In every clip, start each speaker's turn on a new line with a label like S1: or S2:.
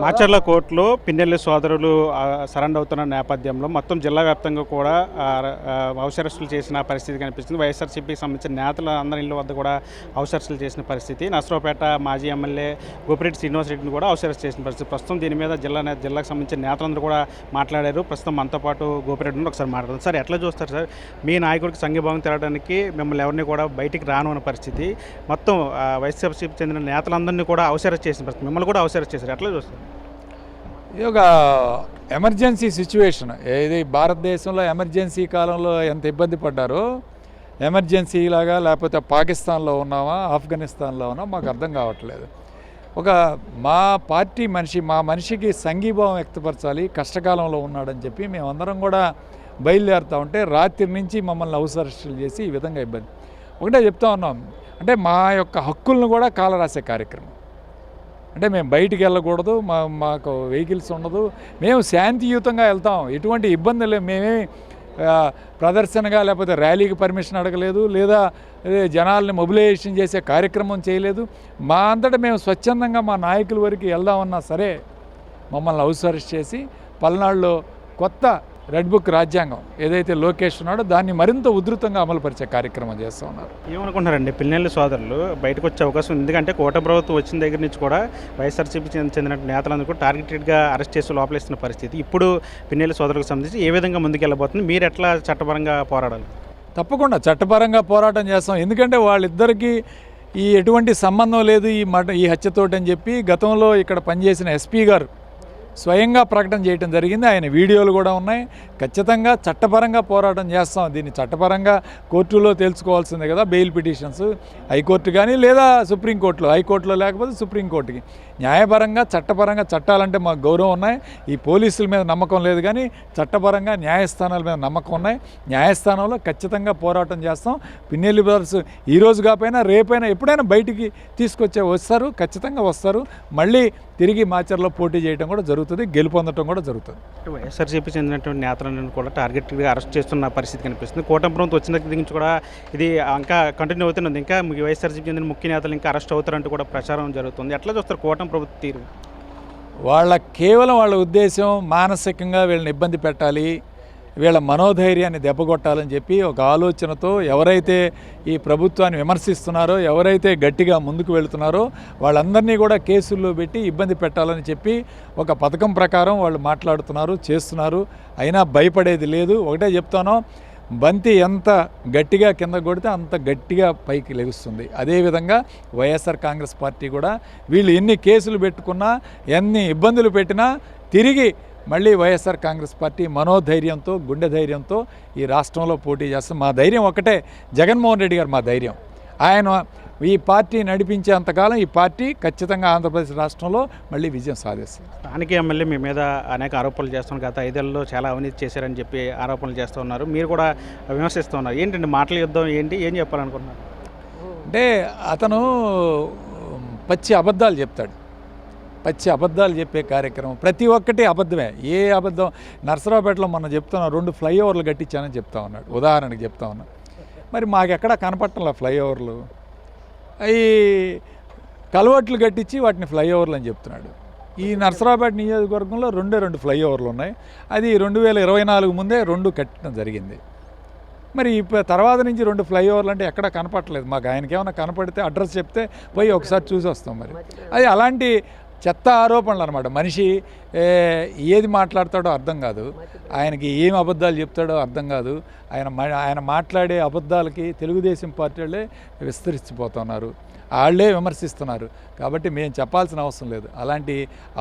S1: మాచర్ల కోర్టులో పిన్నెల్లి సోదరులు సరెండర్ అవుతున్న నేపథ్యంలో మొత్తం జిల్లా వ్యాప్తంగా కూడా హౌస్ అరెస్టులు చేసిన పరిస్థితి కనిపిస్తుంది. వైఎస్ఆర్సీపీకి సంబంధించిన నేతల అందరి ఇళ్ళ వద్ద కూడా హౌస్ అరెస్టులు చేసిన పరిస్థితి. నర్సరావుపేట మాజీ ఎమ్మెల్యే గోపిరెడ్డి శ్రీనివాసరెడ్డిని కూడా హౌస్ అరెస్ట్ చేసిన పరిస్థితి. ప్రస్తుతం దీని మీద జిల్లాకు సంబంధించిన నేతలందరూ కూడా మాట్లాడారు. ప్రస్తుతం మనతో పాటు గోపిరెడ్డిని ఒకసారి మాట్లాడదాం. సార్, ఎట్లా చూస్తారు సార్? మీ నాయకుడికి సంఘీభావం తెలడానికి మిమ్మల్ని ఎవరిని కూడా బయటికి రానున్న పరిస్థితి. మొత్తం వైఎస్ఆర్సీపీకి చెందిన నేతలందరినీ కూడా హౌస్ అరెస్ట్ చేసిన పరిస్థితి. మిమ్మల్ని కూడా హౌస్ అరెస్ట్ చేశారు. ఎట్లా చూస్తారు?
S2: ఇది ఒక ఎమర్జెన్సీ సిచ్యువేషన్. ఏది భారతదేశంలో ఎమర్జెన్సీ కాలంలో ఎంత ఇబ్బంది పడ్డారో ఎమర్జెన్సీ లాగా, లేకపోతే పాకిస్తాన్లో ఉన్నామా, ఆఫ్ఘనిస్తాన్లో ఉన్నామా మాకు అర్థం కావట్లేదు. మా పార్టీ మా మనిషికి సంఘీభావం వ్యక్తపరచాలి, కష్టకాలంలో ఉన్నాడని చెప్పి మేమందరం కూడా బయలుదేరుతూ ఉంటే రాత్రి నుంచి మమ్మల్ని హౌస్ అరెస్టులు చేసి ఈ విధంగా ఇబ్బంది. ఒకటే చెప్తా ఉన్నాం, అంటే మా యొక్క హక్కులను కూడా కాలరాసే కార్యక్రమం. అంటే మేము బయటికి వెళ్ళకూడదు, మాకు వెహికల్స్ ఉండదు, మేము శాంతియుతంగా వెళ్తాం, ఎటువంటి ఇబ్బంది లేదు. మేమేమి ప్రదర్శనగా లేకపోతే ర్యాలీకి పర్మిషన్ అడగలేదు, లేదా జనాల్ని మొబిలైజేషన్ చేసే కార్యక్రమం చేయలేదు. మా అంతటా మేము స్వచ్ఛందంగా మా నాయకుల వరకు వెళ్దామన్నా సరే మమ్మల్ని హౌస్ అరెస్ట్ చేసి పల్నాడులో కొత్త రెడ్ బుక్ రాజ్యాంగం ఏదైతే లోకేష్ ఉన్నాడో దాన్ని మరింత ఉధృతంగా అమలుపరిచే కార్యక్రమం చేస్తూ ఉన్నారు.
S1: ఏమనుకుంటున్నారండి పిన్నెల్లి సోదరులు బయటకు వచ్చే అవకాశం ఉంది? ఎందుకంటే కూటమి ప్రభుత్వం వచ్చిన దగ్గర నుంచి కూడా వైఎస్ఆర్సీపీకి చెందిన నేతలందరూ కూడా టార్గెటెడ్గా అరెస్ట్ చేసి లోపలేస్తున్న పరిస్థితి. ఇప్పుడు పిన్నెల్లి సోదరులకు సంబంధించి ఏ విధంగా ముందుకెళ్ళబోతుంది? మీరు ఎట్లా చట్టపరంగా పోరాడాలి?
S2: తప్పకుండా చట్టపరంగా పోరాటం చేస్తాం. ఎందుకంటే వాళ్ళిద్దరికీ ఎటువంటి సంబంధం లేదు ఈ హత్యతోటి అని చెప్పి గతంలో ఇక్కడ పనిచేసిన ఎస్పీ గారు స్వయంగా ప్రకటన చేయడం జరిగింది. ఆయన వీడియోలు కూడా ఉన్నాయి. ఖచ్చితంగా చట్టపరంగా పోరాటం చేస్తాం. దీన్ని చట్టపరంగా కోర్టులో తేల్చుకోవాల్సిందే కదా. బెయిల్ పిటిషన్స్ హైకోర్టు కానీ లేదా సుప్రీంకోర్టులో, హైకోర్టులో లేకపోతే సుప్రీంకోర్టుకి న్యాయపరంగా చట్టపరంగా చట్టాలంటే మాకు గౌరవం ఉన్నాయి. ఈ పోలీసుల మీద నమ్మకం లేదు, కానీ చట్టపరంగా న్యాయస్థానాల మీద నమ్మకం ఉన్నాయి. న్యాయస్థానంలో ఖచ్చితంగా పోరాటం చేస్తాం. పిన్నెల్లి బ్రదర్స్ ఈరోజు కాకపోయినా రేపైనా ఎప్పుడైనా బయటికి వస్తారు, ఖచ్చితంగా వస్తారు. మళ్ళీ తిరిగి మాచర్లో పోటీ చేయడం కూడా జరుగుతుంది, గెలుపొందడం కూడా జరుగుతుంది.
S1: వైఎస్ఆర్సీపీ చెందినటువంటి నేతలను కూడా టార్గెట్గా అరెస్ట్ చేస్తున్న పరిస్థితి కనిపిస్తుంది. కూటమి ప్రభుత్వం వచ్చిన దగ్గర నుంచి కూడా ఇది ఇంకా కంటిన్యూ అవుతున్నది. ఇంకా వైఎస్ఆర్సీపీ చెందిన ముఖ్య నేతలు ఇంకా అరెస్ట్ అవుతారంటూ కూడా ప్రచారం జరుగుతుంది. ఎట్లా చూస్తారు కూటమి ప్రభుత్వ తీరు?
S2: కేవలం వాళ్ళ ఉద్దేశం మానసికంగా వీళ్ళని ఇబ్బంది పెట్టాలి, వీళ్ళ మనోధైర్యాన్ని దెబ్బకొట్టాలని చెప్పి ఒక ఆలోచనతో ఎవరైతే ఈ ప్రభుత్వాన్ని విమర్శిస్తున్నారో, ఎవరైతే గట్టిగా ముందుకు వెళుతున్నారో వాళ్ళందరినీ కూడా కేసుల్లో పెట్టి ఇబ్బంది పెట్టాలని చెప్పి ఒక పథకం ప్రకారం వాళ్ళు మాట్లాడుతున్నారు, చేస్తున్నారు. అయినా భయపడేది లేదు. ఒకటే చెప్తాను, బంతి ఎంత గట్టిగా కింద కొడితే అంత గట్టిగా పైకి లెగుస్తుంది. అదేవిధంగా వైఎస్ఆర్ కాంగ్రెస్ పార్టీ కూడా వీళ్ళు ఎన్ని కేసులు పెట్టుకున్నా, ఎన్ని ఇబ్బందులు పెట్టినా తిరిగి మళ్ళీ వైఎస్ఆర్ కాంగ్రెస్ పార్టీ మనోధైర్యంతో, గుండె ధైర్యంతో ఈ రాష్ట్రంలో పోటీ చేస్తాం. మా ధైర్యం ఒకటే, జగన్మోహన్ రెడ్డి గారు మా ధైర్యం. ఆయన ఈ పార్టీ నడిపించేంతకాలం ఈ పార్టీ ఖచ్చితంగా ఆంధ్రప్రదేశ్ రాష్ట్రంలో మళ్ళీ విజయం సాధిస్తుంది.
S1: స్థానిక ఎమ్మెల్యే మీ మీద అనేక ఆరోపణలు చేస్తున్నారు. గత 5 ఏళ్లలో చాలా అవినీతి చేశారని చెప్పి ఆరోపణలు చేస్తూ ఉన్నారు. మీరు కూడా విమర్శిస్తూ ఉన్నారు. ఏంటండి మాటల యుద్ధం? ఏం చెప్పాలనుకుంటున్నారు?
S2: అంటే అతను పచ్చి అబద్ధాలు చెప్తాడు. పచ్చి అబద్ధాలు చెప్పే కార్యక్రమం ప్రతి ఒక్కటి అబద్ధమే. ఏ అబద్ధం? నర్సరావుపేటలో మనం చెప్తున్నాం 2 ఫ్లైఓవర్లు కట్టించానని చెప్తా ఉన్నాడు, ఉదాహరణకి చెప్తా ఉన్నాడు. మరి మాకెక్కడా కనపట్టంలా ఫ్లైఓవర్లు. అవి కలవట్లు కట్టించి వాటిని ఫ్లైఓవర్లు అని చెప్తున్నాడు. ఈ నర్సరావుపేట నియోజకవర్గంలో 2 ఫ్లైఓవర్లు ఉన్నాయి. అది 2024 ముందే 2 కట్టడం జరిగింది. మరి తర్వాత నుంచి 2 ఫ్లైఓవర్లు అంటే ఎక్కడ కనపట్టలేదు మాకు. ఆయనకి ఏమైనా కనపడితే అడ్రస్ చెప్తే పోయి ఒకసారి చూసి వస్తాం. మరి అది అలాంటి చెత్త ఆరోపణలు అనమాట. మనిషి ఏది మాట్లాడతాడో అర్థం కాదు, ఆయనకి ఏం అబద్ధాలు చెప్తాడో అర్థం కాదు. ఆయన మాట్లాడే అబద్ధాలకి తెలుగుదేశం పార్టీ వాళ్ళే విస్తరించిపోతున్నారు, వాళ్ళే విమర్శిస్తున్నారు. కాబట్టి మేము చెప్పాల్సిన అవసరం లేదు. అలాంటి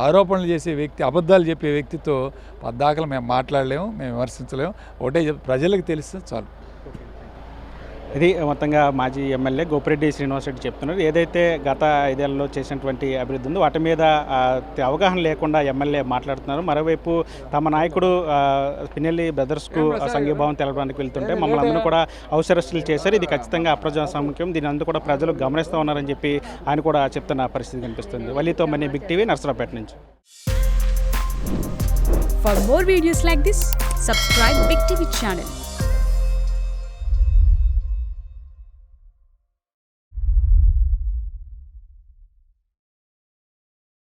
S2: ఆరోపణలు చేసే వ్యక్తి, అబద్ధాలు చెప్పే వ్యక్తితో పద్దాకలు మేము మాట్లాడలేము, మేము విమర్శించలేము. ఒకటే ప్రజలకు తెలిస్తే చాలు.
S1: ఇది మొత్తంగా మాజీ ఎమ్మెల్యే గోపిరెడ్డి శ్రీనివాసరెడ్డి చెప్తున్నారు. ఏదైతే గత 5 ఏళ్లలో చేసినటువంటి అభివృద్ధి ఉందో వాటి మీద అవగాహన లేకుండా ఎమ్మెల్యే మాట్లాడుతున్నారు. మరోవైపు తమ నాయకుడు పిన్నెల్లి బ్రదర్స్కు సంఘీభావం తెలపడానికి వెళ్తుంటే మమ్మల్ని అందరూ కూడా హౌస్ అరెస్టులు చేశారు. ఇది ఖచ్చితంగా అప్రజాస్వామ్యం, దీని అందరూ కూడా ప్రజలు గమనిస్తూ ఉన్నారని చెప్పి ఆయన కూడా చెప్తున్న పరిస్థితి కనిపిస్తుంది. వల్లితో మనీ బిగ్ టీవీ, నర్సరావుపేట నుంచి.
S3: For more videos like this, subscribe Big TV channel.